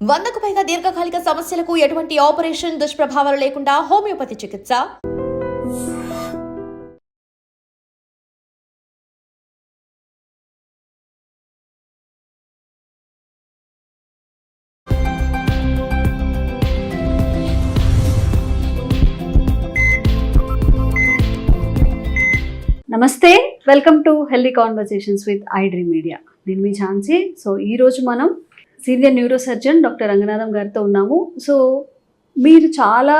100కు పైగా దీర్ఘకాలిక సమస్యలకు ఎటువంటి ఆపరేషన్ దుష్ప్రభావాలు లేకుండా హోమియోపతి చికిత్స. నమస్తే, welcome to healthy conversations with iDream media. నేను మీ ఝాన్సీ. సో ఈరోజు మనం senior neuro surgeon doctor Ranganatham గారితో ఉన్నాము. సో మీరు చాలా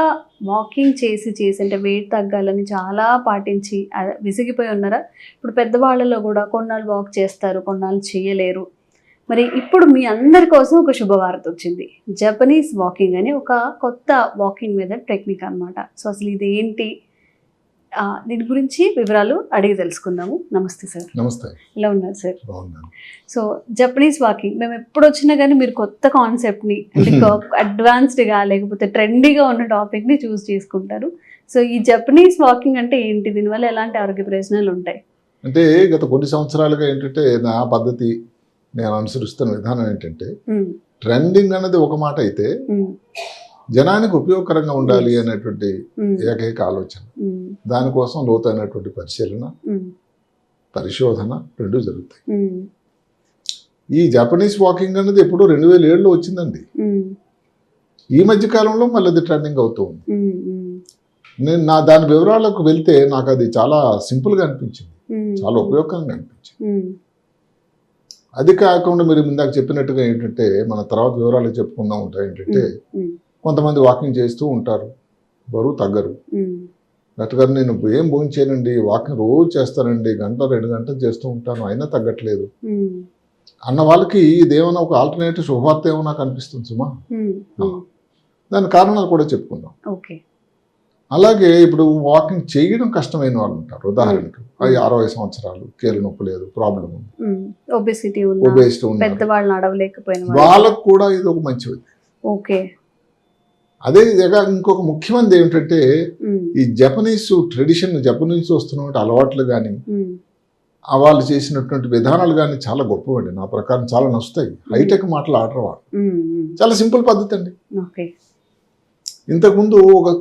వాకింగ్ చేసి అంటే వెయిట్ తగ్గాలని చాలా పాటించి విసిగిపోయి ఉన్నారా? ఇప్పుడు పెద్దవాళ్ళలో కూడా కొన్నాళ్ళు వాక్ చేస్తారు, కొన్నాళ్ళు చేయలేరు. మరి ఇప్పుడు మీ అందరి కోసం ఒక శుభవార్త వచ్చింది. జపనీస్ వాకింగ్ అని ఒక కొత్త వాకింగ్ మెథడ్ టెక్నిక్ అన్నమాట. సో అసలు ఇది ఏంటి, దీని గురించి వివరాలు అడిగి తెలుసుకుందాము. నమస్తే సార్. నమస్తే. ఎలా ఉన్నారు సార్? బాగున్నాను. సో జపనీస్ వాకింగ్ మేము ఎప్పుడు వచ్చినా కానీ మీరు కొత్త కాన్సెప్ట్ని అంటే అడ్వాన్స్డ్గా లేకపోతే ట్రెండీగా ఉన్న టాపిక్ని చూస్ చేసుకుంటారు. సో ఈ జపనీస్ వాకింగ్ అంటే ఏంటి, దీనివల్ల ఎలాంటి ఆరోగ్య ప్రయోజనాలు ఉంటాయి? అంటే గత కొన్ని సంవత్సరాలుగా ఏంటంటే నా పద్ధతి, నేను అనుసరిస్తున్న విధానం ఏంటంటే ట్రెండింగ్ అనేది ఒక మాట అయితే జనానికి ఉపయోగకరంగా ఉండాలి అనేటువంటి ఏకైక ఆలోచన. దానికోసం లోతైనటువంటి పరిశీలన, పరిశోధన రెండు జరుగుతాయి. ఈ జపనీస్ వాకింగ్ అనేది ఎప్పుడో 2007లో వచ్చిందండి. ఈ మధ్య కాలంలో మళ్ళీ అది ట్రెండింగ్ అవుతూ ఉంది. నేను దాని వివరాలకు వెళ్తే నాకు అది చాలా సింపుల్గా అనిపించింది, చాలా ఉపయోగకరంగా అనిపించింది. అది కాకుండా మీరు ఇందాక చెప్పినట్టుగా ఏంటంటే మన తర్వాత వివరాలు చెప్పుకుందాం ఉంటాయి. ఏంటంటే కొంతమంది వాకింగ్ చేస్తూ ఉంటారు, బరువు తగ్గరు. డాక్టర్ గారు నేను ఏం భోజనం చేయనండి, వాకింగ్ రోజు చేస్తానండి, 1-2 గంటలు చేస్తూ ఉంటాను, అయినా తగ్గట్లేదు అన్న వాళ్ళకి ఇదేమైనా ఒక ఆల్టర్నేటివ్ శుభవార్త ఏమో నాకు అనిపిస్తుంది సుమా. దాని కారణాలు కూడా చెప్పుకుందాం. అలాగే ఇప్పుడు వాకింగ్ చేయడం కష్టమైన వాళ్ళు ఉంటారు. ఉదాహరణకు 60 సంవత్సరాలు, కీళ్ళ నొప్పి లేదు, ప్రాబ్లం ఉంది, ఒబేసిటీ ఉంది, వాళ్ళకు కూడా ఇది ఒక మంచిది. అదే విధంగా ఇంకొక ముఖ్యమైనది ఏమిటంటే ఈ జపనీస్ ట్రెడిషన్, జపనీస్ వస్తున్నటువంటి అలవాట్లు కానీ వాళ్ళు చేసినటువంటి విధానాలు కానీ చాలా గొప్పవండి. నా ప్రకారం చాలా నచ్చుతాయి. హైటెక్ మాటలు ఆడరు వాళ్ళు, చాలా సింపుల్ పద్ధతి అండి. ఇంతకుముందు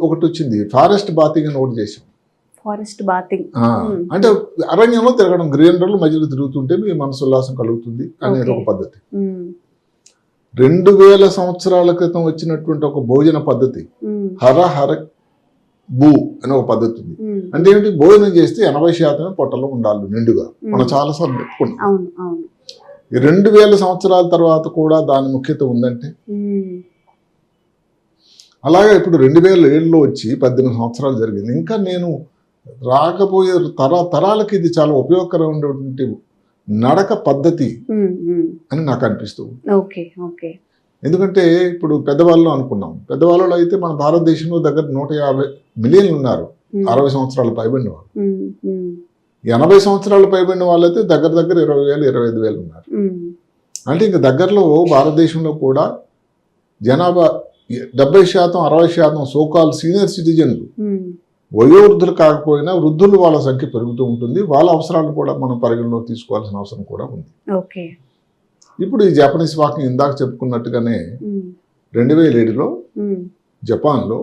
ఒకటి వచ్చింది, ఫారెస్ట్ బాతింగ్ అని ఒకటి చేసాం. ఫారెస్ట్ బాతింగ్ అంటే అరణ్యంలో తిరగడం, గ్రీనరీలో మధ్యలో తిరుగుతుంటే మీ మనసు ఉల్లాసం కలుగుతుంది అనేది ఒక పద్ధతి. 2000 సంవత్సరాల క్రితం వచ్చినటువంటి ఒక భోజన పద్ధతి, హర భూ అనే ఒక పద్ధతి ఉంది. అంటే ఏమిటి, భోజనం చేస్తే 80% పొట్టలో ఉండాలి నిండుగా. మనం చాలాసార్లు చెప్పుకున్నాం. ఈ 2000 సంవత్సరాల తర్వాత కూడా దాని ముఖ్యత ఉందంటే, అలాగే ఇప్పుడు 2007లో వచ్చి 18 సంవత్సరాలు జరిగింది. ఇంకా నేను రాకపోయే తరాలకి ఇది చాలా ఉపయోగకరమైనటువంటి నడక పద్ధతి అని నాకు అనిపిస్తుంది. ఎందుకంటే ఇప్పుడు పెద్దవాళ్ళు అనుకున్నాం, పెద్దవాళ్ళు అయితే మన భారతదేశంలో దగ్గర 150 మిలియన్లు ఉన్నారు 60 సంవత్సరాలు పైబడిన వాళ్ళు. 80 సంవత్సరాలు పైబడిన వాళ్ళైతే దగ్గర 20,000-25,000 ఉన్నారు. అంటే ఇంక దగ్గరలో భారతదేశంలో కూడా జనాభా 70%, 60% సోకాల్ సీనియర్ సిటిజన్లు, వయోవృద్ధులు కాకపోయినా వృద్ధులు వాళ్ళ సంఖ్య పెరుగుతూ ఉంటుంది. వాళ్ళ అవసరాలను కూడా మనం పరిగణలో తీసుకోవాల్సిన అవసరం కూడా ఉంది. ఇప్పుడు ఈ జపనీస్ వాకింగ్ ఇందాక చెప్పుకున్నట్టుగానే 2007లో జపాన్లో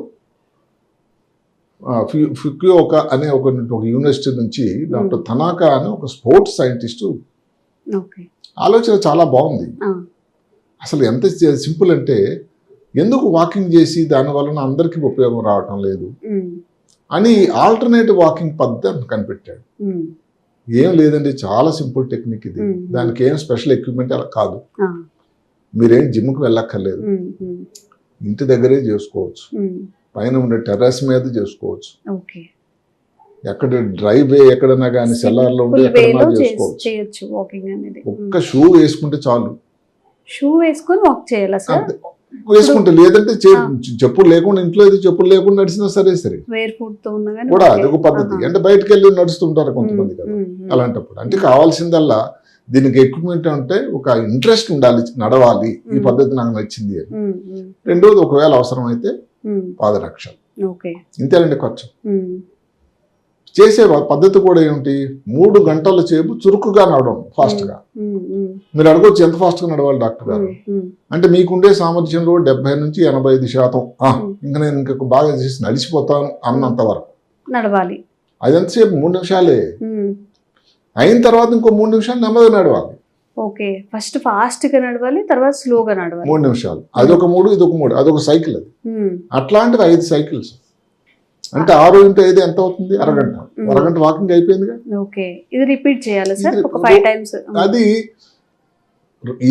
ఫుకుయోకా అనే ఒక యూనివర్సిటీ నుంచి డాక్టర్ తనాకా అని ఒక స్పోర్ట్స్ సైంటిస్టు ఆలోచన చాలా బాగుంది. అసలు ఎంత సింపుల్ అంటే, ఎందుకు వాకింగ్ చేసి దాని వలన అందరికీ ఉపయోగం రావటం లేదు అని ఆల్టర్నేటివ్ వాకింగ్ పద్ధతి కనిపెట్టాడు. ఏం లేదండి, చాలా సింపుల్ టెక్నిక్ ఇది. దానికి ఏం స్పెషల్ ఎక్విప్మెంట్ అలా కాదు, మీరేం జిమ్కి వెళ్ళక్కర్లేదు, ఇంటి దగ్గరే చేసుకోవచ్చు, పైన ఉండే టెర్రస్ మీద చేసుకోవచ్చు, ఎక్కడ డ్రైవ్ వే ఎక్కడన్నా కానీ సెల్లార్లో ఉంటే ఎక్కడన్నా చేసుకోవచ్చు. ఒక్క షూ వేసుకుంటే చాలు. షూ వేసుకొని వాక్ చేయాలి వేసుకుంటే, లేదంటే చెప్పులు లేకుండా, ఇంట్లో అయితే చెప్పులు లేకుండా నడిచినా సరే కూడా అది ఒక పద్ధతి. అంటే బయటకు వెళ్ళి నడుస్తుంటారు కొంతమంది కదా, అలాంటప్పుడు అంటే కావాల్సిందల్లా దీనికి ఎక్విప్మెంట్ అంటే ఒక ఇంట్రెస్ట్ ఉండాలి, నడవాలి, ఈ పద్ధతి నాకు నచ్చింది అని. రెండోది, ఒకవేళ అవసరం అయితే పాదరక్షలు, ఇంతేనండి ఖర్చు. చేసే పద్ధతి కూడా ఏమిటి, 3 గంటల సేపు చురుకుగా నడవడం ఫాస్ట్గా. మీరు అడగొచ్చు ఎంత ఫాస్ట్గా నడవాలి డాక్టర్ గారు అంటే, మీకుండే సామర్థ్యంలో 70 నుంచి 85% ఇంకా నేను ఇంకా బాగా చేసి నడిచిపోతాను అన్నంత వరకు నడవాలి. అది ఎంతసేపు 3 నిమిషాలే. అయిన తర్వాత ఇంకో 3 నిమిషాలు నెమ్మదిగా నడవాలి. ఓకే, ఫస్ట్ ఫాస్ట్ గా నడవాలి, తర్వాత స్లోగా నడవాలి. 3 నిమిషాలు, అదొక 3, ఇదొక 3, అదొక సైకిల్. అది అట్లాంటివి 5 సైకిల్స్ అంటే 6 × 5 ఎంత అవుతుంది? అరగంట వాకింగ్ అయిపోయిందిగా. ఓకే, ఇది రిపీట్ చేయాలి సార్ ఒక 5 టైమ్స్. అది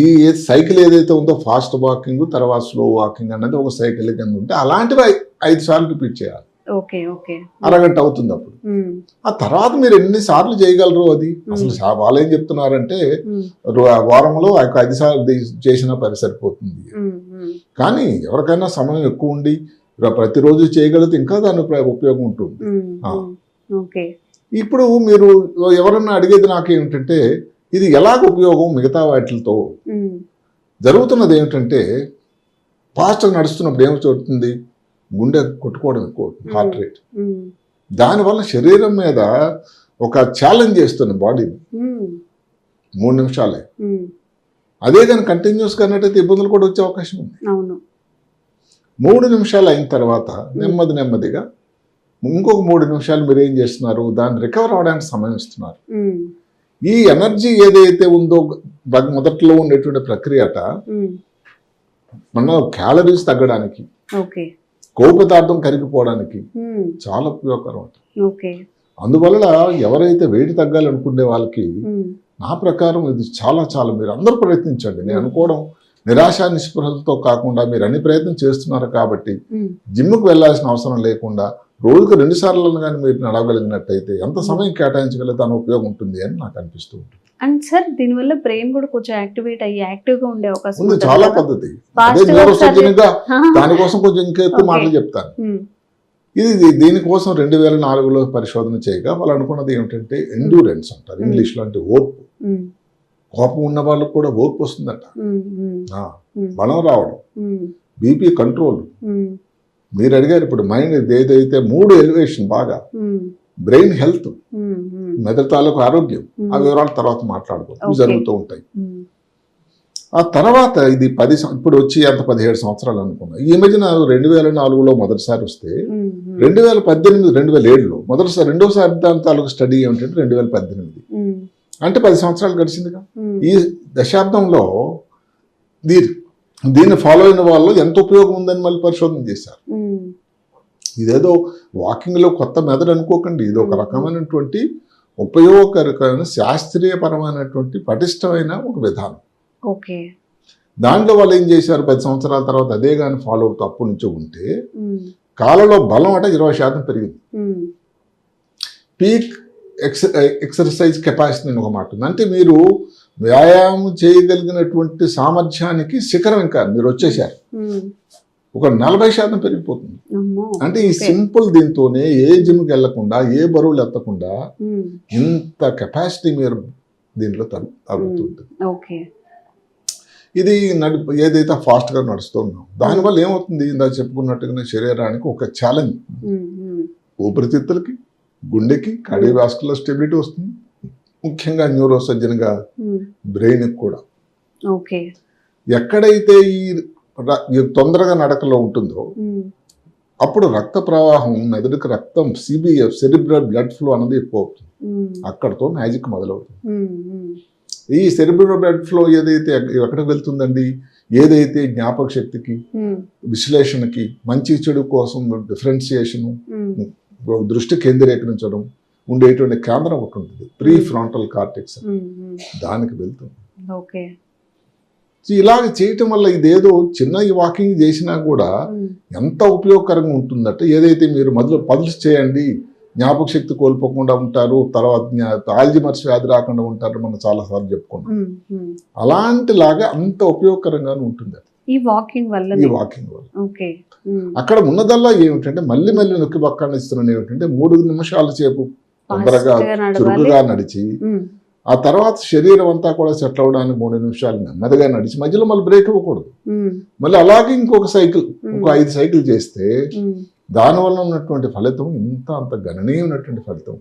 ఈ సైకిల్ ఏదైతే ఉందో ఫాస్ట్ వాకింగ్ తర్వాత స్లో వాకింగ్ అన్నది ఒక సైకిల్ కింద ఉంటే అలాంటివి 5 సార్లు రిపీట్ చేయాలి. ఓకే ఓకే, అరగంట అవుతుంది అప్పుడు. ఆ తర్వాత మీరు ఎన్ని సార్లు చేయగలరు అది అసలు వాళ్ళు ఏం చెప్తున్నారంటే వారంలో 5 సార్లు చేసినా సరిపోతుంది. కానీ ఎవరికైనా సమయం ఎక్కువ ఉండి ప్రతిరోజు చేయగలిగితే ఇంకా దాని ఉపయోగం ఉంటుంది. ఇప్పుడు మీరు ఎవరన్నా అడిగేది నాకేమిటంటే, ఇది ఎలాగ ఉపయోగం మిగతా వాటితో జరుగుతున్నది ఏమిటంటే, ఫాస్ట్గా నడుస్తున్నప్పుడు ఏమవుతుంది, గుండె కొట్టుకోవడం ఎక్కువ, హార్ట్ రేట్. దానివల్ల శరీరం మీద ఒక ఛాలెంజ్ చేస్తుంది బాడీని. 3 నిమిషాలే. అదే కానీ కంటిన్యూస్గా అన్నట్టయితే ఇబ్బందులు కూడా వచ్చే అవకాశం ఉంది. 3 నిమిషాలు అయిన తర్వాత నెమ్మదిగా ఇంకొక 3 నిమిషాలు మీరు ఏం చేస్తున్నారు, దాన్ని రికవర్ అవడానికి సమయం ఇస్తున్నారు. ఈ ఎనర్జీ ఏదైతే ఉందో మొదట్లో ఉండేటువంటి ప్రక్రియట మన క్యాలరీస్ తగ్గడానికి, కొవ్వు పదార్థం కరిగిపోవడానికి చాలా ఉపయోగకరం. అందువల్ల ఎవరైతే వెయిట్ తగ్గాలనుకునే వాళ్ళకి నా ప్రకారం ఇది చాలా మీరు అందరూ ప్రయత్నించండి. నేను అనుకోవడం నిరాశ నిస్పృహలతో కాకుండా మీరు అన్ని ప్రయత్నం చేస్తున్నారు కాబట్టి జిమ్కి వెళ్ళాల్సిన అవసరం లేకుండా రోజుకు 2 సార్లు కానీ మీరు నడవగలిగినట్టయితే ఎంత సమయం కేటాయించగలిగితే దాని ఉపయోగం ఉంటుంది అని నాకు అనిపిస్తూ ఉంటుంది. అండ్ సార్ దీనివల్ల బ్రెయిన్ కూడా కొంచెం యాక్టివేట్ అయ్యి యాక్టివ్గా ఉండే అవకాశం ఉంది. చాలా పద్ధతి అదే న్యూరోసర్జన్గా దానికోసం కొంచెం ఇంకా ఎక్కువ మాటలు చెప్తాను. ఇది దీనికోసం 2004లో పరిశోధన చేయగా వాళ్ళు అనుకున్నది ఏమిటంటే ఎండ్యూరెన్స్ అంటారు ఇంగ్లీష్లో, అంటే ఓర్పు. కోపం ఉన్న వాళ్ళకు కూడా ఓర్పు వస్తుందట, బలం రావడం, బీపీ కంట్రోల్. మీరు అడిగారు ఇప్పుడు మైండ్ ఏదైతే 3 ఎలివేషన్ బాగా, బ్రెయిన్ హెల్త్, మెదడు తాలూకు ఆరోగ్యం, ఆ వివరాలు తర్వాత మాట్లాడుకో జరుగుతూ ఉంటాయి. ఆ తర్వాత ఇది ఇప్పుడు వచ్చి అంత 17 సంవత్సరాలు అనుకున్నా. ఈ మధ్యన 2004లో మొదటిసారి వస్తే 2018, 2007లో మొదటిసారి, రెండోసారి దాని తాలూకు స్టడీ ఏమిటంటే 2018. అంటే 10 సంవత్సరాలు గడిచిందిగా. ఈ దశాబ్దంలో దీన్ని ఫాలో అయిన వాళ్ళు ఎంత ఉపయోగం ఉందని మళ్ళీ పరిశోధన చేశారు. ఇదేదో వాకింగ్లో కొత్త మెథడ్ అనుకోకండి, ఇది ఒక రకమైనటువంటి ఉపయోగకరమైన శాస్త్రీయపరమైనటువంటి పటిష్టమైన ఒక విధానం. దాంట్లో వాళ్ళు ఏం చేశారు, 10 సంవత్సరాల తర్వాత అదే కానీ ఫాలో అవుతూ అప్పటి నుంచో ఉంటే కాళ్ళలో బలం అంటే 20% పెరిగింది. పీక్ ఎక్సర్సైజ్ కెపాసిటీ అని ఒక మాట ఉంది. అంటే మీరు వ్యాయామం చేయగలిగినటువంటి సామర్థ్యానికి శిఖరం ఇంకా మీరు వచ్చేసారు, ఒక 40% పెరిగిపోతుంది. అంటే ఈ సింపుల్ దీంతోనే ఏ జిమ్కి వెళ్లకుండా ఏ బరువులు ఎత్తకుండా ఇంత కెపాసిటీ మీరు దీంట్లో తగ్గుతుంది. ఇది ఏదైతే ఫాస్ట్గా నడుస్తూ ఉన్నాం దానివల్ల ఏమవుతుంది, ఇందాక చెప్పుకున్నట్టుగానే శరీరానికి ఒక ఛాలెంజ్, ఊపిరితిత్తులకి, గుండెకి, కార్డియోవాస్కులర్ స్టెబిలిటీ వస్తుంది. ముఖ్యంగా న్యూరోసర్జన్గా బ్రెయిన్కి కూడా. ఎక్కడైతే ఈ తొందరగా నడకలో ఉంటుందో అప్పుడు రక్త ప్రవాహం, మెదడుకి రక్తం, సిబిఎఫ్ సెరిబ్రల్ బ్లడ్ ఫ్లో అన్నది ఎక్కువ అవుతుంది. అక్కడతో మ్యాజిక్ మొదలవుతుంది. ఈ సెరిబ్రల్ బ్లడ్ ఫ్లో ఏదైతే ఎక్కడికి వెళ్తుందండి, ఏదైతే జ్ఞాపక శక్తికి, విశ్లేషణకి, మంచి చెడు కోసం డిఫరెన్సియేషను, దృష్టి కేంద్రీకరించడం ఉండేటువంటి కేంద్రం ఒకటి ఉంటుంది, ప్రీ ఫ్రాంటల్ కార్టెక్స్, దానికి వెళ్తుంది. ఇలాగ చేయటం వల్ల ఇదేదో చిన్న వాకింగ్ చేసినా కూడా ఎంత ఉపయోగకరంగా ఉంటుందంటే, ఏదైతే మీరు మొదలు పదులు చేయండి జ్ఞాపక శక్తి కోల్పోకుండా ఉంటారు, తర్వాత ఆల్జిమర్స్ వ్యాధి రాకుండా ఉంటారు, మనం చాలాసార్లు చెప్పుకున్నాం. అలాంటిలాగా అంత ఉపయోగకరంగానే ఉంటుంది ఈ వాకింగ్ వల్ల. అక్కడ ఉన్నదల్లా ఏమిటంటే మళ్ళీ నొక్కి పక్కన ఇస్తున్నాను ఏమిటంటే 3 నిమిషాల సేపు తొందరగా చురుకుగా నడిచి ఆ తర్వాత శరీరం అంతా కూడా సెటిల్ అవడానికి 3 నిమిషాలు నెమ్మదిగా నడిచి మధ్యలో మళ్ళీ బ్రేక్ ఇవ్వకూడదు. మళ్ళీ అలాగే ఇంకొక సైకిల్, ఇంకో 5 సైకిల్ చేస్తే దానివల్ల ఉన్నటువంటి ఫలితం అంత గణనీయమైనటువంటి ఫలితం.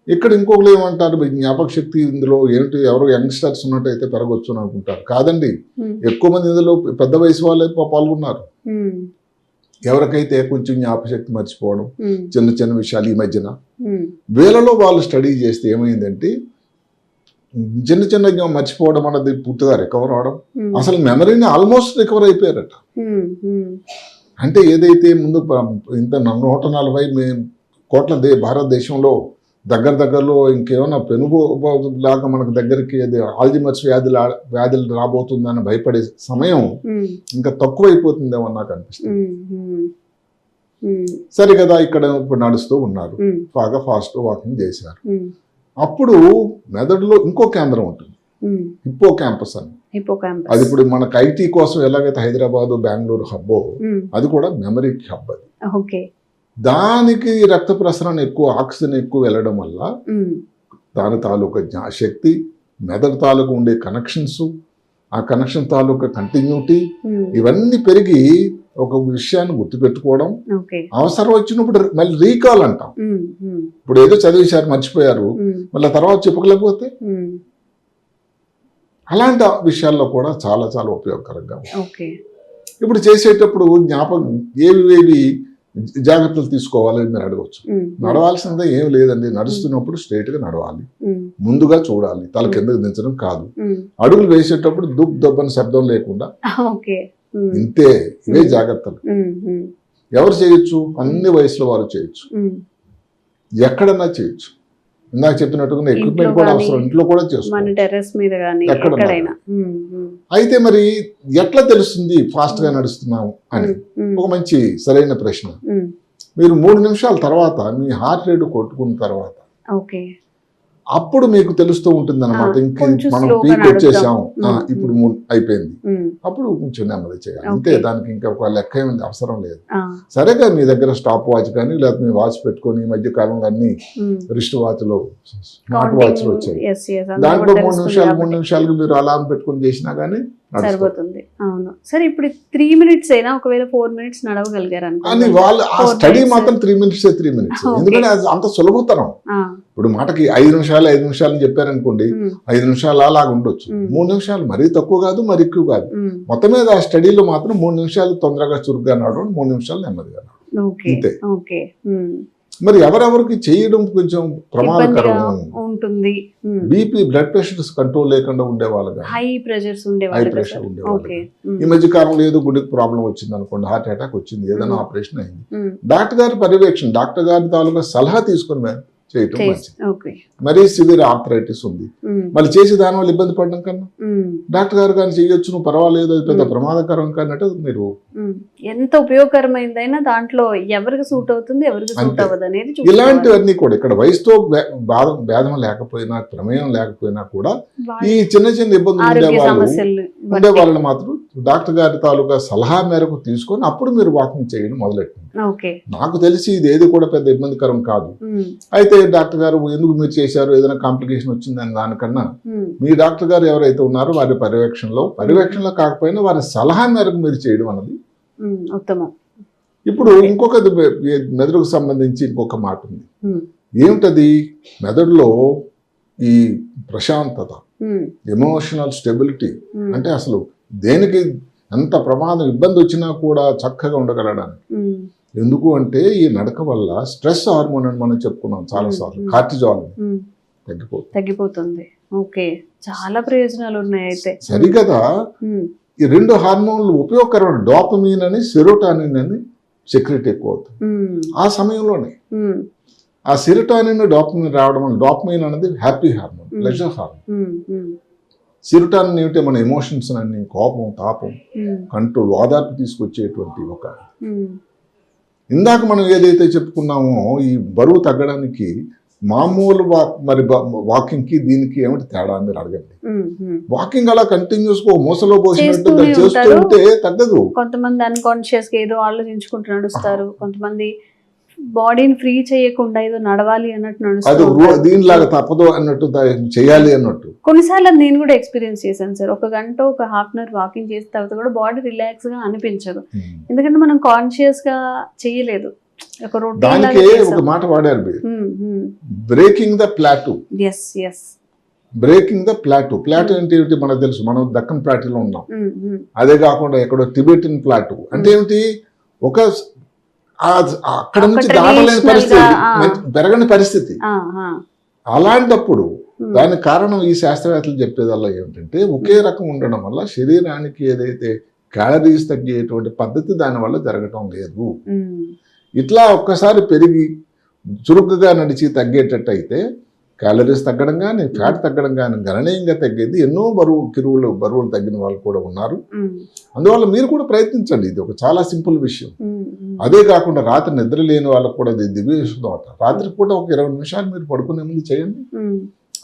ఇక్కడ ఇంకొకరు ఏమంటారు, మీ జ్ఞాపక శక్తి ఇందులో ఏంటి, ఎవరు యంగ్స్టర్స్ ఉన్నట్టయితే పెరగొచ్చు అని అనుకుంటారు. కాదండి, ఎక్కువ మంది ఇందులో పెద్ద వయసు వాళ్ళే పాల్గొన్నారు. ఎవరికైతే కొంచెం జ్ఞాపశక్తి మర్చిపోవడం, చిన్న చిన్న విషయాలు ఈ మధ్యన వీళ్ళలో వాళ్ళు స్టడీ చేస్తే ఏమైందంటే చిన్న చిన్న మర్చిపోవడం అన్నది పూర్తిగా రికవర్ అవడం, అసలు మెమరీని ఆల్మోస్ట్ రికవర్ అయిపోయారట. అంటే ఏదైతే ముందు ఇంత 140 కోట్ల భారతదేశంలో దగ్గరలో ఇంకేమైనా పెనుగు లాగా మనకు దగ్గరికి అది ఆల్జిమర్స్ వ్యాధులు రాబోతుందని భయపడే సమయం ఇంకా తక్కువైపోతుందేమో నాకు అనిపిస్తుంది. సరే కదా, ఇక్కడ ఇప్పుడు నడుస్తూ ఉన్నారు, బాగా ఫాస్ట్ వాకింగ్ చేశారు. అప్పుడు మెదడులో ఇంకో కేంద్రం ఉంటుంది, హిప్పో క్యాంపస్ అని. అది ఇప్పుడు మనకు ఐటీ కోసం ఎలాగైతే హైదరాబాద్ బెంగళూరు హబ్బో, అది కూడా మెమరీకి హబ్. అది దానికి రక్త ప్రసరణ ఎక్కువ, ఆక్సిజన్ ఎక్కువ వెళ్ళడం వల్ల దాని తాలూకా శక్తి, మెదడు తాలూకు ఉండే కనెక్షన్స్, ఆ కనెక్షన్ తాలూకా కంటిన్యూటీ ఇవన్నీ పెరిగి ఒక విషయాన్ని గుర్తుపెట్టుకోవడం, అవసరం వచ్చినప్పుడు మళ్ళీ రీకాల్ అంటాం. ఇప్పుడు ఏదో చదివేశారు మర్చిపోయారు, మళ్ళీ తర్వాత చెప్పుకోలేకపోతే అలాంటి విషయాల్లో కూడా చాలా చాలా ఉపయోగకరంగా ఉంటుంది. ఇప్పుడు చేసేటప్పుడు జ్ఞాపకం ఏవి జాగ్రత్తలు తీసుకోవాలని మీరు అడగవచ్చు. నడవాల్సిందే ఏం లేదండి, నడుస్తున్నప్పుడు స్ట్రైట్ గా నడవాలి, ముందుగా చూడాలి, తల కిందకి దించడం కాదు, అడుగులు వేసేటప్పుడు దుబ్బు దబ్బని శబ్దం లేకుండా, ఇంతే. ఇవే జాగ్రత్తలు. ఎవరు చేయొచ్చు? అన్ని వయసులో వారు చేయొచ్చు, ఎక్కడన్నా చేయొచ్చు. ఇందాక చెప్పినట్టుగా ఎక్విప్మెంట్ కూడా అవసరం, ఇంట్లో కూడా చేసుకోవచ్చు. అయితే మరి ఎట్లా తెలుస్తుంది ఫాస్ట్ గా నడుస్తున్నాము అని ఒక మంచి సరైన ప్రశ్న. మీరు 3 నిమిషాల తర్వాత మీ హార్ట్ రేట్ కొట్టుకున్న తర్వాత అప్పుడు మీకు తెలుస్తూ ఉంటుంది అనమాట, ఇంక మనం పీక్ వచ్చేసాం, ఇప్పుడు అయిపోయింది, అప్పుడు కొంచెం నెమ్మది చేయాలి, అంతే. దానికి ఇంకా ఒక లెక్క ఏమి అవసరం లేదు. సరేగా మీ దగ్గర స్టాప్ వాచ్ కానీ లేదా మీ వాచ్ పెట్టుకొని, ఈ మధ్య కాలంలో అన్ని రిస్ట్ వాచ్లు, స్మార్ట్ వాచ్లు వచ్చాయి, దాంట్లో 3 నిమిషాలకు మీరు అలారం పెట్టుకొని చేసినా కానీ సరిపోతుంది. అవును. సరే, ఇప్పుడు 3 minutes అయినా ఒకవేళ 4 minutes నడవగలిగారు అని వాళ్ళు ఆ స్టడీ మాత్రం 3 minutes ఎందుకంటే అంత సులభతరం. ఇప్పుడు మాటకి 5 నిమిషాలు అని చెప్పారనుకోండి, 5 నిమిషాలు అలాగా ఉండొచ్చు. 3 నిమిషాలు మరీ తక్కువ కాదు, మరి ఎక్కువ కాదు. మొత్తం మీద ఆ స్టడీలో మాత్రం 3 నిమిషాలు తొందరగా చురుగ్గా నడవడం, 3 నిమిషాలు నెమ్మదిగా నడవడం, అంతే. మరి ఎవరెవరికి చేయడం కొంచెం ప్రమాదకరం ఉంటుంది. బీపీ, బ్లడ్ ప్రెషర్స్ కంట్రోల్ లేకుండా ఉండేవాళ్ళగా, హై ప్రెషర్ ఉండేవాళ్ళు. ఈ మధ్య కాలంలో ఏదో గుండెకి ప్రాబ్లం వచ్చింది అనుకోండి, హార్ట్ అటాక్ వచ్చింది, ఏదైనా ఆపరేషన్ అయింది, డాక్టర్ గారి పర్యవేక్షణ, డాక్టర్ గారి తాలూకా సలహా తీసుకుని చేయటం మంచిది. మరీ సివియర్ ఆర్థరైటిస్ ఉంది, మళ్ళీ చేసి దాని వల్ల ఇబ్బంది పడడం కన్నా డాక్టర్ గారు కానీ చేయొచ్చు, నువ్వు పర్వాలేదు, అది పెద్ద ప్రమాదకరం కన్నట్టు మీరు ఎంత ఉపయోగకరమైందైనా దాంట్లో ఎవరికి సూట్ అవుతుంది, ఎవరికి సూట్ అవ్వదు అనేది. ఇలాంటివన్నీ కూడా ఇక్కడ వయసుతో భేదం లేకపోయినా, ప్రమేయం లేకపోయినా కూడా ఈ చిన్న ఇబ్బందులు ఉండే వాళ్ళని మాత్రం డాక్టర్ గారి తాలూకా సలహా మేరకు తీసుకొని అప్పుడు మీరు వాకింగ్ చేయడం మొదలెట్టండి. నాకు తెలిసి ఇది ఏది కూడా పెద్ద ఇబ్బందికరం కాదు. అయితే డాక్టర్ గారు ఎందుకు మీరు చేశారు, ఏదైనా కాంప్లికేషన్ వచ్చిందని దానికన్నా మీ డాక్టర్ గారు ఎవరైతే ఉన్నారో వారి పర్యవేక్షణలో కాకపోయినా వారి సలహా మేరకు మీరు చేయడం అన్నది ఉత్తమం. ఇప్పుడు ఇంకొక మెదడుకు సంబంధించి ఇంకొక మాట ఉంది. ఏమిటది? మెదడులో ఈ ప్రశాంతత, ఎమోషనల్ స్టెబిలిటీ, అంటే అసలు దేనికి ఎంత ప్రమాదం ఇబ్బంది వచ్చినా కూడా చక్కగా ఉండగలడానికి. ఎందుకు అంటే ఈ నడక వల్ల స్ట్రెస్ హార్మోన్ అని మనం చెప్పుకున్నాం చాలా సార్లు, కార్టిజాల్ తగ్గిపోతుంది. ఓకే, చాలా ప్రయోజనాలు ఉన్నాయి. అయితే సరిగదా, ఈ 2 హార్మోన్లు ఉపయోగకరమైన డోపమీన్ అని, సెరోటానిన్ అని సెక్రెట్ ఎక్కువ అవుతుంది ఆ సమయంలోనే. ఆ సెరోటానిన్, డోపమీన్ రావడం వల్ల, డోపమీన్ అనేది హ్యాపీ హార్మోన్, ప్లెజర్ హార్మోన్. సెరోటానిన్ ఏమిటంటే మన ఎమోషన్స్ అన్ని, కోపం, తాపం, కంట్రోల్, ఓదార్పు తీసుకొచ్చేటువంటి ఒక. ఇందాక మనం ఏదైతే చెప్పుకున్నామో ఈ బరువు తగ్గడానికి మామూలు మరి వాకింగ్ కి దీనికి ఏమిటి తేడా మీరు అడగండి. వాకింగ్ అలా కంటిన్యూస్ గా మూసలో పోసినట్టు చేస్తూ ఉంటే తగ్గదు. కొంతమంది అన్కాన్షియస్ గా ఏదో ఆలోచించుకుంటూ నడుస్తారు, కొంతమంది బాడీని ఫ్రీ చేయకుండా ఏదో నడవాలి అన్నట్టు అది నడుస్తుంది. దీనిలాగా తప్పదు అన్నట్టు చేయాలి అన్నట్టు. కొన్నిసార్లు అది నేను కూడా ఎక్స్పీరియన్స్ చేశాను సార్. ఒక గంట ఒక హాఫ్ అన్ అవర్ వాకింగ్ చేసిన తర్వాత కూడా బాడీ రిలాక్స్ గా అనిపించదు, ఎందుకంటే మనం కాన్షియస్ గా చేయలేదు, ఒక దానికి ఒక మాట వాడారు మీరు, breaking the plateau. Breaking the plateau. Plateau ఏంటి మనకు తెలుసు, మనం దక్కన్ ప్లాటూలో ఉన్నాం. అదే కాకుండా ఎక్కడో టిబెటిన్ ప్లాటూ అంటే ఏమిటి, ఒక అక్కడ నుంచి దాటలేని పరిస్థితి, పెరగని పరిస్థితి. అలాంటప్పుడు దానికి కారణం ఈ శాస్త్రవేత్తలు చెప్పేదల్లా ఏమిటంటే, ఒకే రకం ఉండడం వల్ల శరీరానికి ఏదైతే క్యాలరీస్ తగ్గేటువంటి పద్ధతి దాని వల్ల జరగటం లేదు. ఇట్లా ఒక్కసారి పెరిగి చురుకుగా నడిచి తగ్గేటట్టు అయితే క్యాలరీస్ తగ్గడం కానీ ఫ్యాట్ తగ్గడం కానీ గణనీయంగా తగ్గేది. ఎన్నో బరువులు తగ్గిన వాళ్ళు కూడా ఉన్నారు. అందువల్ల మీరు కూడా ప్రయత్నించండి. ఇది ఒక చాలా సింపుల్ విషయం. అదే కాకుండా రాత్రి నిద్ర లేని వాళ్ళకు కూడా ఇది దివ్య విషయం అట. రాత్రి పూట ఒక 20 నిమిషాలు మీరు పడుకునే ముందు చేయండి.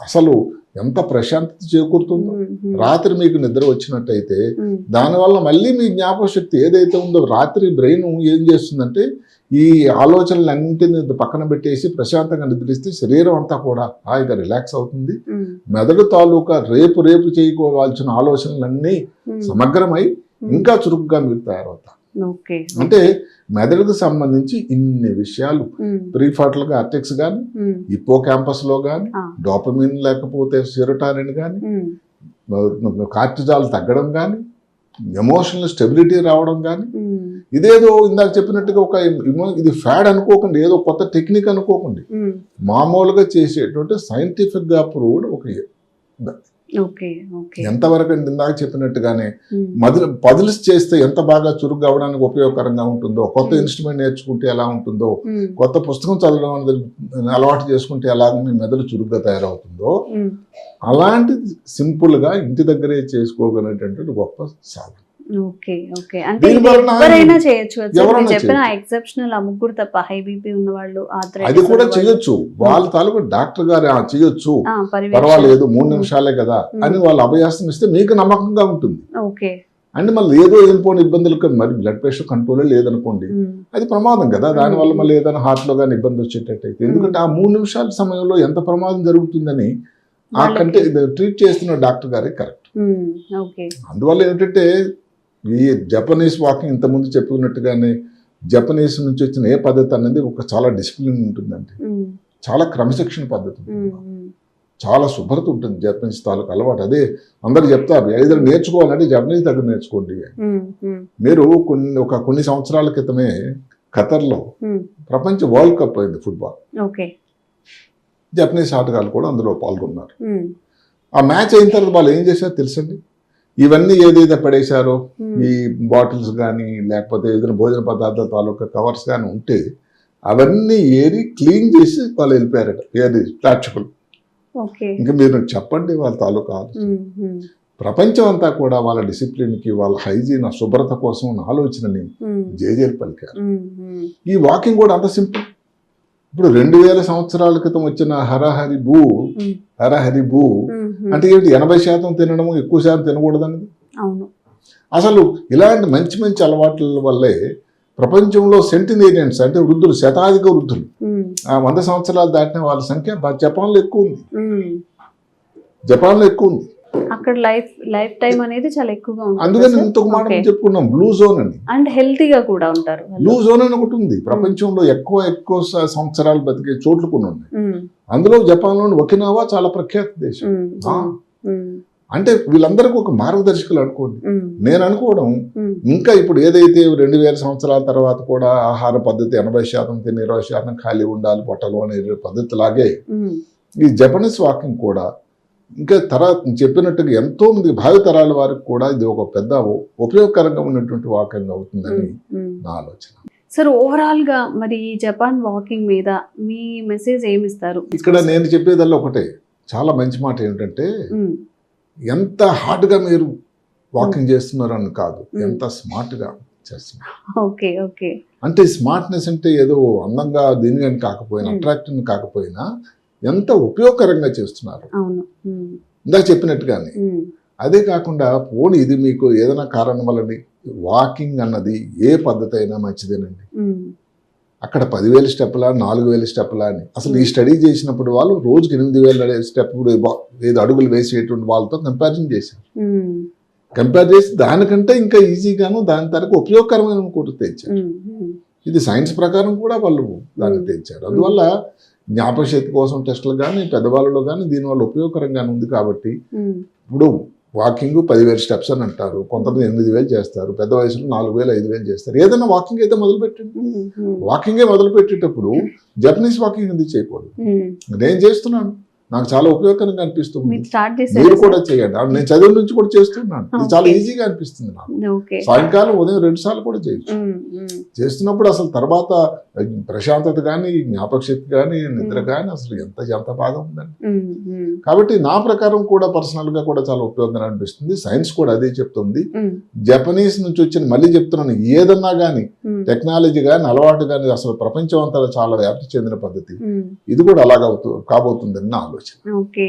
అసలు ఎంత ప్రశాంతత చేకూరుతుందో. రాత్రి మీకు నిద్ర వచ్చినట్టయితే దానివల్ల మళ్ళీ మీ జ్ఞాపక శక్తి ఏదైతే ఉందో, రాత్రి బ్రెయిన్ ఏం చేస్తుందంటే ఈ ఆలోచనలన్నింటినీ పక్కన పెట్టేసి ప్రశాంతంగా నిద్రిస్తే శరీరం అంతా కూడా హాయిగా రిలాక్స్ అవుతుంది. మెదడు తాలూకా రేపు చేయకోవాల్సిన ఆలోచనలన్నీ సమగ్రమై ఇంకా చురుకుగా మీరు తయారవుతారు. అంటే మెదడుకు సంబంధించి ఇన్ని విషయాలు ప్రీఫాటల్ కార్టెక్స్ కానీ, హిప్పో క్యాంపస్ లో కానీ, డోపమిన్ లేకపోతే సెరోటోనిన్ కానీ, కార్టిజాల్ తగ్గడం కానీ, ఎమోషనల్ స్టెబిలిటీ రావడం కానీ, ఇదేదో ఇందాక చెప్పినట్టుగా ఒక ఇది ఫ్యాడ్ అనుకోకండి, ఏదో కొత్త టెక్నిక్ అనుకోకండి, మామూలుగా చేసేటువంటి సైంటిఫిక్ గా ప్రూవ్డ్ ఒక ఎంతవరకు అంటే ఇందాక చెప్పినట్టుగానే పజిల్స్ చేస్తే ఎంత బాగా చురుగ్గా అవడానికి ఉపయోగకరంగా ఉంటుందో, కొత్త ఇన్స్ట్రుమెంట్ నేర్చుకుంటే ఎలా ఉంటుందో, కొత్త పుస్తకం చదవడం అనేది అలవాటు చేసుకుంటే ఎలా మీ మెదడు చురుగ్గా తయారవుతుందో, అలాంటి సింపుల్ గా ఇంటి దగ్గరే చేసుకోగలిగేటువంటి గొప్ప సాధన. అది కూడా చేయొచ్చు. వాళ్ళ తాలూకు డాక్టర్ గారు చేయొచ్చు, పర్వాలేదు 3 నిమిషాలే కదా అని వాళ్ళు అభయాసం ఇస్తే మీకు నమ్మకంగా ఉంటుంది. అంటే మళ్ళీ ఏదో వెళ్ళిపోయిన ఇబ్బందులు, మరి బ్లడ్ ప్రెషర్ కంట్రోలే లేదనుకోండి, అది ప్రమాదం కదా. దానివల్ల మళ్ళీ ఏదైనా హార్ట్ లో కానీ ఇబ్బంది వచ్చేటట్టయితే, ఎందుకంటే ఆ 3 నిమిషాల సమయంలో ఎంత ప్రమాదం జరుగుతుందని ఆ కంటే ట్రీట్ చేస్తున్న డాక్టర్ గారే కరెక్ట్. అందువల్ల ఏంటంటే ఈ జపనీస్ వాకింగ్ ఇంతకుముందు చెప్పుకున్నట్టుగానే జపనీస్ నుంచి వచ్చిన ఏ పద్ధతి అనేది ఒక చాలా డిసిప్లిన్ ఉంటుందండి, చాలా క్రమశిక్షణ పద్ధతి ఉంటుంది, చాలా శుభ్రత ఉంటుంది జపనీస్ తాలూకు అలవాటు. అదే అందరు చెప్తారు, ఏదైనా నేర్చుకోవాలంటే జపనీస్ దగ్గర నేర్చుకోండి. మీరు కొన్ని సంవత్సరాల క్రితమే ఖతర్లో ప్రపంచ వరల్డ్ కప్ అయింది ఫుట్బాల్. జపనీస్ ఆటగాళ్ళు కూడా అందులో పాల్గొన్నారు. ఆ మ్యాచ్ అయిన తర్వాత వాళ్ళు ఏం చేశారో తెలుసండి, ఇవన్నీ ఏదైతే పడేశారో ఈ బాటిల్స్ కానీ లేకపోతే ఏదైనా భోజన పదార్థాల తాలూకా కవర్స్ కానీ ఉంటే అవన్నీ ఏరి క్లీన్ చేసి వాళ్ళు వెళ్ళిపోయారట, ఏది ప్రేక్షకులు. ఇంకా మీరు చెప్పండి వాళ్ళ తాలూకా ప్రపంచం అంతా కూడా వాళ్ళ డిసిప్లిన్ కి, వాళ్ళ హైజీన్, శుభ్రత కోసం ఆలోచనని జేజేలు పలికారు. ఈ వాకింగ్ కూడా అంత సింపుల్. ఇప్పుడు 2000 సంవత్సరాల క్రితం వచ్చిన హరహరి భూ అంటే ఏంటి, 80% తినడము, ఎక్కువ శాతం తినకూడదన్నది. అసలు ఇలాంటి మంచి మంచి అలవాట్ల వల్లే ప్రపంచంలో సెంటినేరియన్స్ అంటే వృద్ధులు, శతాధిక వృద్ధులు, 100 సంవత్సరాలు దాటిన వాళ్ళ సంఖ్య జపాన్లో ఎక్కువ ఉంది. అక్కడ లైఫ్ టైం అనేది చాలా ఎక్కువగా ఉంటుంది. అందుకని ఇంతకు మాట చెప్పుకున్నాం బ్లూ జోన్ అని. అండ్ హెల్తీగా కూడా ఉంటారు. బ్లూ జోన్ అని ఒకటి ఉంది ప్రపంచంలో, ఎక్కువ సంవత్సరాలు బతికే చోట్లు కొన్ని ఉన్నాయి. అందులో జపాన్ లోని ఒకినావా చాలా ప్రఖ్యాత దేశం. అంటే వీళ్ళందరికీ ఒక మార్గదర్శకులు అనుకోండి. నేను అనుకోవడం ఇంకా ఇప్పుడు ఏదైతే 2000 సంవత్సరాల తర్వాత కూడా ఆహార పద్ధతి 80% తిని 20% ఖాళీ ఉండాలి పొట్టలు అనే పద్ధతి లాగే ఈ జపనీస్ వాకింగ్ కూడా ఇంకా చెప్పినట్టుగా ఎంతో మంది భావి తరాల వారికి కూడా ఇది ఒక పెద్ద ఉపయోగకరంగా ఉన్నటువంటి వాకింగ్ అవుతుందని నా ఆలోచన. సార్, ఓవరాల్ గా మరి ఈ జపాన్ వాకింగ్ మీద మీ మెసేజ్ ఏమి ఇస్తారు? ఇక్కడ నేను చెప్పేదల్లా ఒకటే చాలా మంచి మాట ఏంటంటే, ఎంత హార్డ్ గా మీరు వాకింగ్ చేస్తున్నారు అని కాదు, ఎంత స్మార్ట్ గా చేస్తున్నారు. అంటే స్మార్ట్నెస్ అంటే ఏదో అందంగా దీనిగా కాకపోయినా, అట్రాక్టివ్ కాకపోయినా ఎంత ఉపయోగకరంగా చేస్తున్నారు. ఇందాక చెప్పినట్టుగానే అదే కాకుండా పోనీ ఇది మీకు ఏదైనా కారణం వల్ల వాకింగ్ అన్నది ఏ పద్ధతి అయినా మంచిదేనండి. అక్కడ 10,000 స్టెప్లా 4,000 స్టెప్లా అని అసలు ఈ స్టడీ చేసినప్పుడు వాళ్ళు రోజుకి 8,000 స్టెప్ ఏదో అడుగులు వేసేటువంటి వాళ్ళతో కంపారిజన్ చేశారు. కంపేర్ చేసి దానికంటే ఇంకా ఈజీగాను దాని తరకు ఉపయోగకరమైన కూడా తెచ్చారు. ఇది సైన్స్ ప్రకారం కూడా వాళ్ళు దాన్ని తెచ్చారు. అందువల్ల జ్ఞాపక శక్తి కోసం టెస్టులు కానీ పెద్దవాళ్ళలో కానీ దీనివల్ల ఉపయోగకరంగానే ఉంది. కాబట్టి ఇప్పుడు వాకింగ్ 10,000 స్టెప్స్ అని అంటారు, కొంతమంది 8,000 చేస్తారు, పెద్ద వయసులో 4,000 5,000 చేస్తారు. ఏదైనా వాకింగ్ అయితే మొదలుపెట్టండి. వాకింగే మొదలు పెట్టేటప్పుడు జపనీస్ వాకింగ్ ఎందుకు చేయకూడదు? నేను చేస్తున్నాను, నాకు చాలా ఉపయోగకరంగా అనిపిస్తుంది, మీరు కూడా చేయండి. నేను చదువు నుంచి కూడా చేస్తున్నాను, ఇది చాలా ఈజీగా అనిపిస్తుంది నాకు. సాయంకాలం ఉదయం 2 సార్లు కూడా చేయొచ్చు. చేస్తున్నప్పుడు అసలు తర్వాత ప్రశాంతత కానీ జ్ఞాపక శక్తి కానీ నిద్ర కానీ అసలు ఎంత బాగా ఉందండి. కాబట్టి నా ప్రకారం కూడా పర్సనల్ గా కూడా చాలా ఉపయోగంగా అనిపిస్తుంది. సైన్స్ కూడా అదే చెప్తుంది. జపనీస్ నుంచి వచ్చిన, మళ్ళీ చెప్తున్నాను, ఏదన్నా కానీ టెక్నాలజీ కానీ అలవాటు కానీ అసలు ప్రపంచం అంతా చాలా వ్యాప్తి చెందిన పద్ధతి. ఇది కూడా అలాగా కాబోతుందని నా ఆలోచన. ఓకే,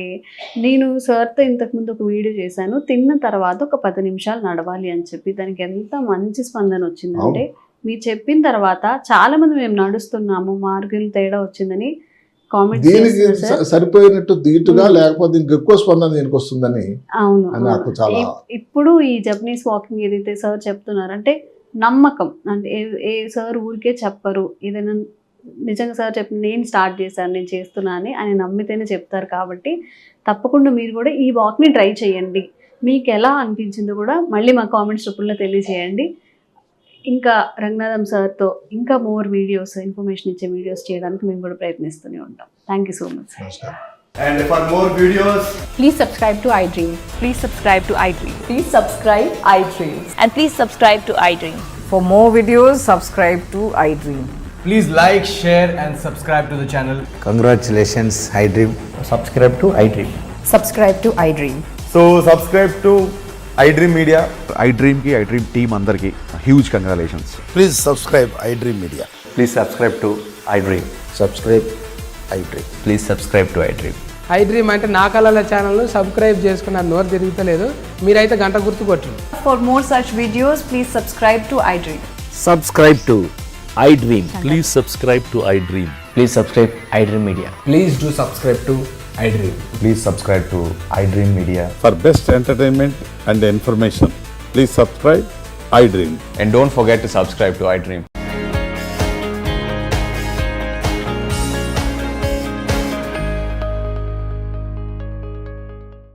నేను సార్తో ఇంతకుముందు ఒక వీడియో చేశాను, తిన్న తర్వాత ఒక 10 నిమిషాలు నడవాలి అని చెప్పి. దానికి ఎంత మంచి స్పందన వచ్చిందంటే, మీరు చెప్పిన తర్వాత చాలా మంది మేము నడుస్తున్నాము, మార్గం తేడా వచ్చిందని కామెంట్ దీనికి సరిపోయినట్టు దీటుగా లేకపోతే ఇంకెక్కువ స్పందన దీనికి వస్తుందని. అవును, నాకు చాలా. ఇప్పుడు ఈ జపనీస్ వాకింగ్ ఏదైతే సార్ చెప్తున్నారంటే నమ్మకం, అంటే ఏ సార్ ఊరికే చెప్పరు, ఏదైనా నిజంగా సార్ చెప్పి నేను స్టార్ట్ చేశాను, నేను చేస్తున్నా అని ఆయన నమ్మితేనే చెప్తారు. కాబట్టి తప్పకుండా మీరు కూడా ఈ వాక్ని ట్రై చేయండి. మీకు ఎలా అనిపించిందో కూడా మళ్ళీ మా కామెంట్స్ రూపంలో తెలియజేయండి. ఇంకా రంగనాథం సార్తో ఇంకా మోర్ వీడియోస్, ఇన్ఫర్మేషన్ ఇచ్చే వీడియోస్ చేయడానికి మేము కూడా ప్రయత్నిస్తూనే ఉంటాం. Thank you so much. And for more videos, Please subscribe to iDream. Please subscribe to iDream. Please subscribe iDream. And please subscribe to iDream. For more videos, subscribe to iDream. please like, share and subscribe to the channel. Congratulations, iDream. Subscribe to iDream. Subscribe to iDream. So subscribe to iDream Media. iDream ki iDream team andarki huge congratulations. Please subscribe iDream Media. Please subscribe to iDream. Subscribe iDream. Please subscribe to iDream. iDream అంటే నా కళల ఛానల్ను subscribe చేసుకున్న నోరు తిరుగుతలేదు, మీరైతే గంట గుర్తు కొట్టండి. For more such videos, please subscribe to iDream. Subscribe to iDream. Please subscribe to iDream. Please subscribe iDream Media. Please do subscribe to iDream. Please subscribe to iDream Media. For best entertainment and information, please subscribe iDream. And don't forget to subscribe to iDream.